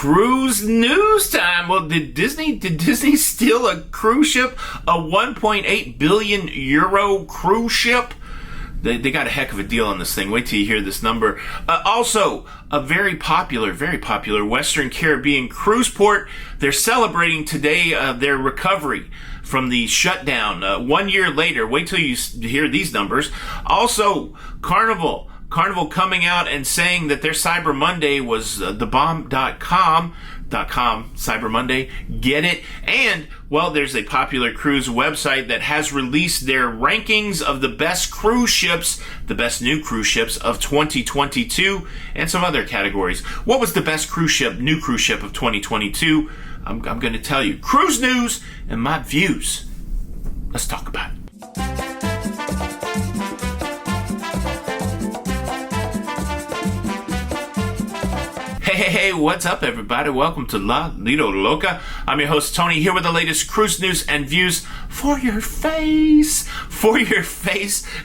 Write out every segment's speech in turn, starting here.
Cruise news time. Well, did Disney steal a cruise ship? A 1.8 billion euro cruise ship? They got a heck of a deal on this thing. Wait till you hear this number. Also, a very popular Western Caribbean cruise port. They're celebrating today their recovery from the shutdown. 1 year later, wait till you hear these numbers. Also, Carnival coming out and saying that their Cyber Monday was thebomb.com. Cyber Monday, get it? And, well, there's a popular cruise website that has released their rankings of the best cruise ships, the best new cruise ships of 2022, and some other categories. What was the best new cruise ship of 2022? I'm going to tell you. Cruise news and my views. Let's talk about it. Hey, what's up, everybody? Welcome to Lido, Loca. I'm your host, Tony, here with the latest cruise news and views for your face.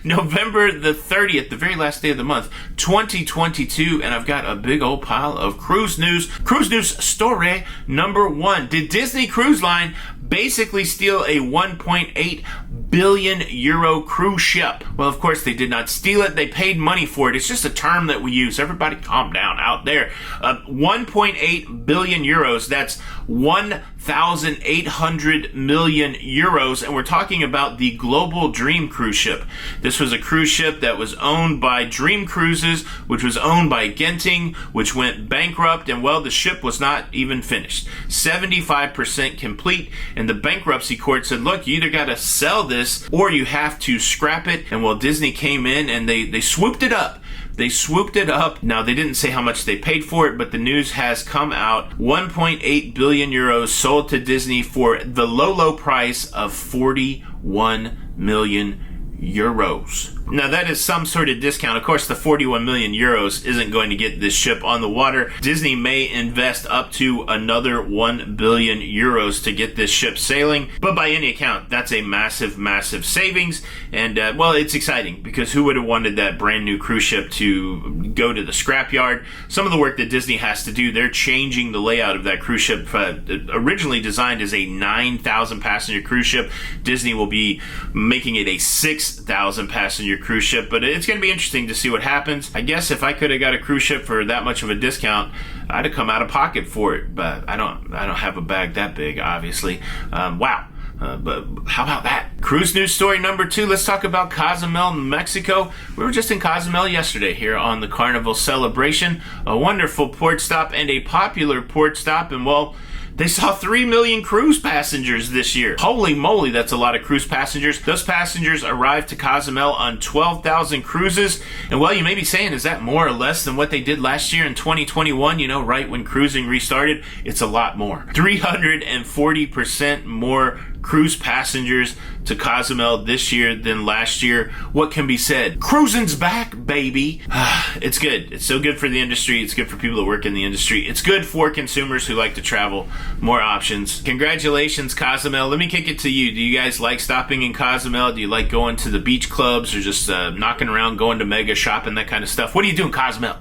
November the 30th, the very last day of the month, 2022, and I've got a big old pile of cruise news. Cruise news story number one. Did Disney Cruise Line basically steal a 1.8 billion euro cruise ship? Well, of course, they did not steal it. They paid money for it. It's just a term that we use. Everybody calm down out there. 1.8 billion euros. That's 1,800 million euros. And we're talking about the Global Dream cruise ship. This was a cruise ship that was owned by Dream Cruises, which was owned by Genting, which went bankrupt. And, well, the ship was not even finished. 75% complete. And the bankruptcy court said, look, you either got to sell this or you have to scrap it. And, well, Disney came in and they swooped it up. Now, they didn't say how much they paid for it, but the news has come out. 1.8 billion euros sold to Disney for the low price of 41 million euros. Now, that is some sort of discount. Of course, the 41 million euros isn't going to get this ship on the water. Disney may invest up to another 1 billion euros to get this ship sailing. But by any account, that's a massive savings. And, well, it's exciting because who would have wanted that brand new cruise ship to go to the scrapyard? Some of the work that Disney has to do, they're changing the layout of that cruise ship. Originally designed as a 9,000 passenger cruise ship, Disney will be making it a 6,000 passenger cruise ship, but it's going to be interesting to see what happens. I guess if I could have got a cruise ship for that much of a discount, I'd have come out of pocket for it, but I don't have a bag that big, obviously. Wow. But how about that? Cruise news story number two. Let's talk about Cozumel, Mexico. We were just in Cozumel yesterday here on the Carnival celebration. A wonderful port stop and a popular port stop, and, well, they saw 3 million cruise passengers this year. Holy moly, that's a lot of cruise passengers. Those passengers arrived to Cozumel on 12,000 cruises. And, well, you may be saying, is that more or less than what they did last year in 2021? You know, right when cruising restarted? It's a lot more. 340% more cruise passengers to Cozumel this year than last year. What can be said? Cruising's back, baby. It's good. It's so good for the industry. It's good for people that work in the industry. It's good for consumers who like to travel. More options. Congratulations, Cozumel. Let me kick it to you. Do you guys like stopping in Cozumel? Do you like going to the beach clubs or just knocking around, going to Mega, shopping, that kind of stuff? What do you do in Cozumel?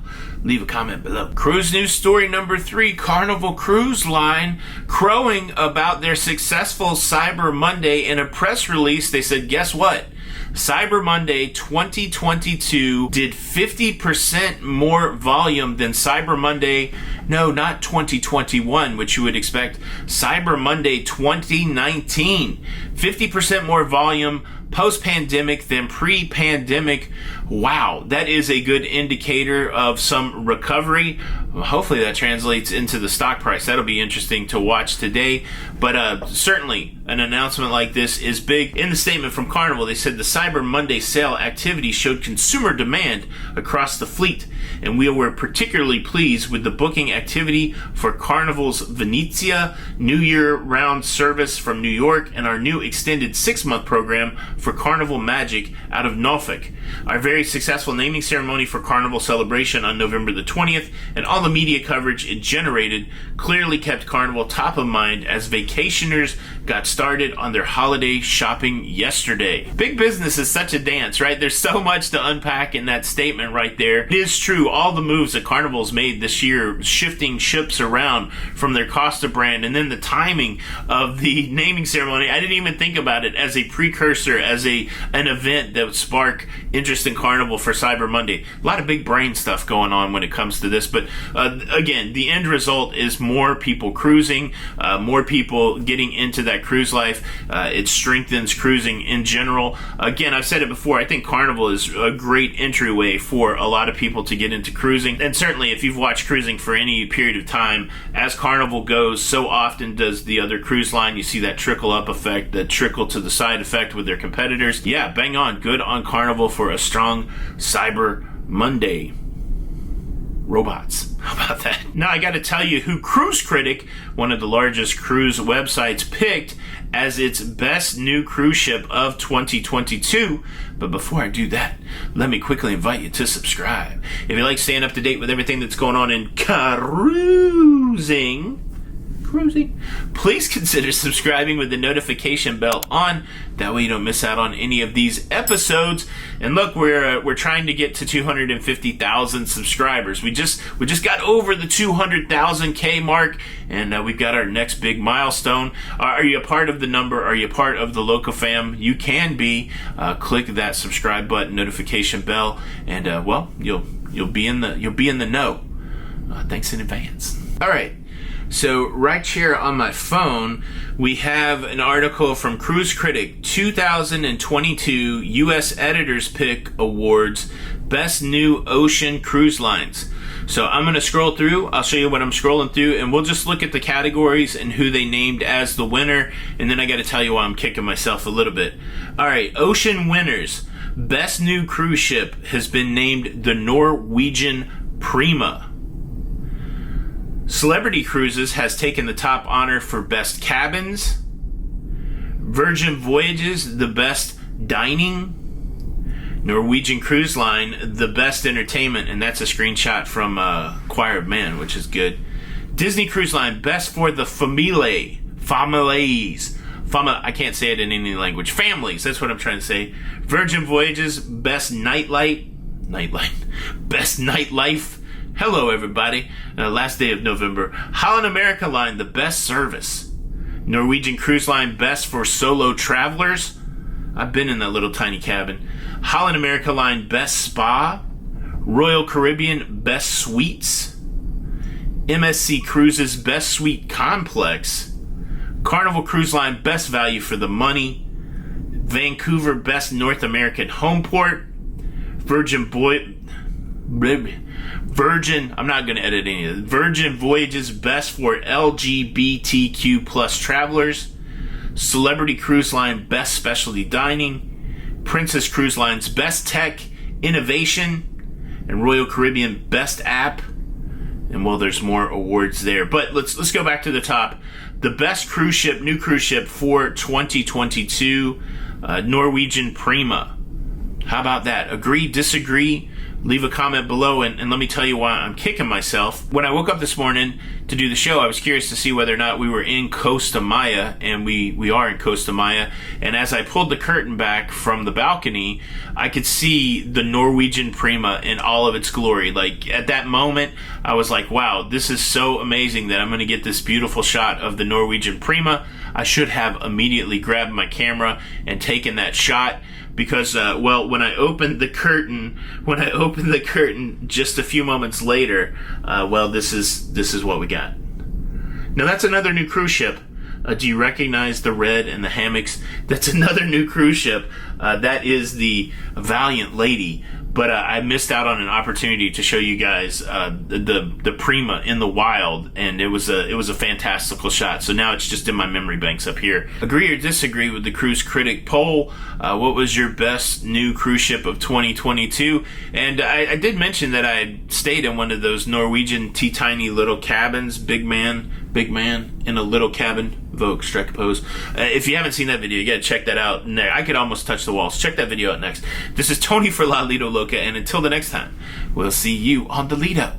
Leave a comment below. Cruise news story number three. Carnival Cruise Line crowing about their successful Cyber Monday. In a press release, they said, guess what? Cyber Monday 2022 did 50% more volume than Cyber Monday, no, not 2021, which you would expect, Cyber Monday 2019. 50% more volume post-pandemic than pre-pandemic. Wow, that is a good indicator of some recovery. Hopefully that translates into the stock price. That'll be interesting to watch today. But certainly an announcement like this is big. In the statement from Carnival, they said the Cyber Monday sale activity showed consumer demand across the fleet, and we were particularly pleased with the booking activity for Carnival's Venezia New Year round service from New York and our new extended 6-month program for Carnival Magic out of Norfolk. Our very successful naming ceremony for Carnival Celebration on November the 20th and all the media coverage it generated clearly kept Carnival top of mind as vacationers got started on their holiday shopping yesterday. Big business is such a dance, right? There's so much to unpack in that statement right there. It is true true. All the moves that Carnival's made this year, shifting ships around from their Costa brand, and then the timing of the naming ceremony. I didn't even think about it as a precursor, as an event that would spark interest in Carnival for Cyber Monday. A lot of big brain stuff going on when it comes to this. But again, the end result is more people cruising, more people getting into that cruise life. It strengthens cruising in general. Again, I've said it before, I think Carnival is a great entryway for a lot of people to get into cruising. And certainly if you've watched cruising for any period of time, as Carnival goes, so often does the other cruise line. You see that trickle up effect, that trickle to the side effect with their competitors. Yeah, bang on. Good on Carnival for a strong Cyber Monday. Robots. How about that? Now I got to tell you who Cruise Critic, one of the largest cruise websites, picked as its best new cruise ship of 2022. But before I do that, let me quickly invite you to subscribe. If you like staying up to date with everything that's going on in cruising, please consider subscribing with the notification bell on. That way you don't miss out on any of these episodes. And look, we're trying to get to 250,000 subscribers. We just got over the 200,000K mark, and we've got our next big milestone. Are you a part of the number? Are you a part of the Loca fam? You can be. Click that subscribe button, notification bell, and well, you'll be in the know. Thanks in advance. All right. So right here on my phone, we have an article from Cruise Critic, 2022 U.S. Editors Pick Awards, Best New Ocean Cruise Lines. So I'm going to scroll through. I'll show you what I'm scrolling through, and we'll just look at the categories and who they named as the winner, and then I got to tell you why I'm kicking myself a little bit. All right, Ocean winners. Best New Cruise Ship has been named the Norwegian Prima. Celebrity Cruises has taken the top honor for Best Cabins. Virgin Voyages, the Best Dining. Norwegian Cruise Line, the Best Entertainment, and that's a screenshot from Choir of Man, which is good. Disney Cruise Line, Best for the Familles. I can't say it in any language. Families, that's what I'm trying to say. Virgin Voyages, Best Best Nightlife. Hello, everybody. Last day of November. Holland America Line, the Best Service. Norwegian Cruise Line, Best for Solo Travelers. I've been in that little tiny cabin. Holland America Line, Best Spa. Royal Caribbean, Best Suites. MSC Cruises, Best Suite Complex. Carnival Cruise Line, Best Value for the Money. Vancouver, Best North American Home Port. I'm not going to edit any of it. Virgin Voyages, Best for LGBTQ plus travelers. Celebrity Cruise Line, Best Specialty Dining. Princess Cruise Line's Best Tech Innovation. And Royal Caribbean, Best App. And well, there's more awards there. But let's go back to the top. The best cruise ship, new cruise ship for 2022, Norwegian Prima. How about that? Agree, disagree? Leave a comment below, and let me tell you why I'm kicking myself. When I woke up this morning to do the show, I was curious to see whether or not we were in Costa Maya, and we are in Costa Maya. And as I pulled the curtain back from the balcony, I could see the Norwegian Prima in all of its glory. Like, at that moment, I was like, wow, this is so amazing that I'm going to get this beautiful shot of the Norwegian Prima. I should have immediately grabbed my camera and taken that shot. Because, well, when I opened the curtain just a few moments later, well, this is what we got. Now, that's another new cruise ship. Do you recognize the red and the hammocks? That's another new cruise ship. That is the Valiant Lady. But I missed out on an opportunity to show you guys the Prima in the wild, and it was a fantastical shot. So now it's just in my memory banks up here. Agree or disagree with the Cruise Critic poll? What was your best new cruise ship of 2022? And I did mention that I stayed in one of those Norwegian teeny little cabins. Big man in a little cabin. Vogue, strike a pose. If you haven't seen that video, you gotta check that out. I could almost touch the walls. Check that video out next. This is Tony for Lido, Loca, and until the next time, we'll see you on the Lido.